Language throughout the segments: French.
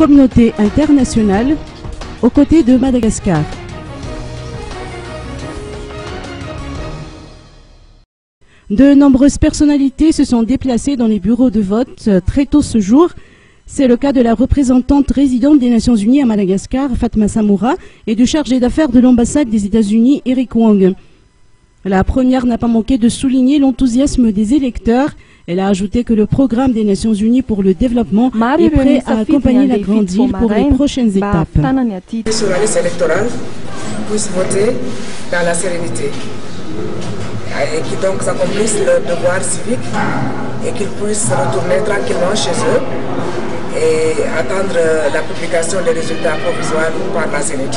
communauté internationale aux côtés de Madagascar. De nombreuses personnalités se sont déplacées dans les bureaux de vote très tôt ce jour. C'est le cas de la représentante résidente des Nations Unies à Madagascar, Fatma Samoura, et du chargé d'affaires de l'ambassade des États-Unis, Eric Wong. La première n'a pas manqué de souligner l'enthousiasme des électeurs. Elle a ajouté que le programme des Nations Unies pour le développement est prêt à accompagner la grande île pour les prochaines étapes. Sur la liste électorale, puissent voter dans la sérénité et qui donc accomplissent leur devoir civique et qu'ils puissent retourner tranquillement chez eux et attendre la publication des résultats provisoires par la CENIT.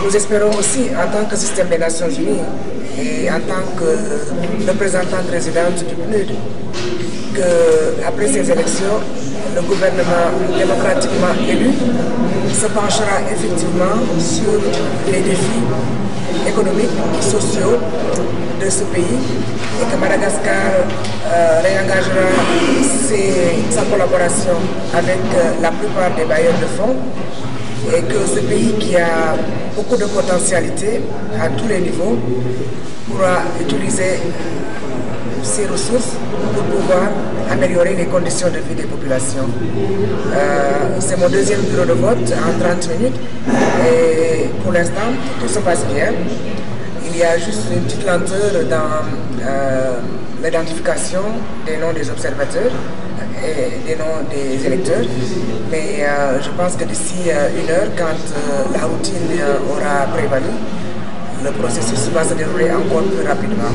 Nous espérons aussi, en tant que système des Nations Unies et en tant que représentante résidente du PNUD, qu'après ces élections, le gouvernement démocratiquement élu se penchera effectivement sur les défis économiques et sociaux de ce pays et que Madagascar réengagera sa collaboration avec la plupart des bailleurs de fonds et que ce pays qui a beaucoup de potentialités à tous les niveaux pourra utiliser ses ressources pour pouvoir améliorer les conditions de vie des populations. C'est mon deuxième bureau de vote en 30 minutes et pour l'instant tout se passe bien. Il y a juste une petite lenteur dans l'identification des noms des observateurs et des noms des électeurs, mais je pense que d'ici 1 heure, quand la routine aura prévalu, le processus va se dérouler encore plus rapidement.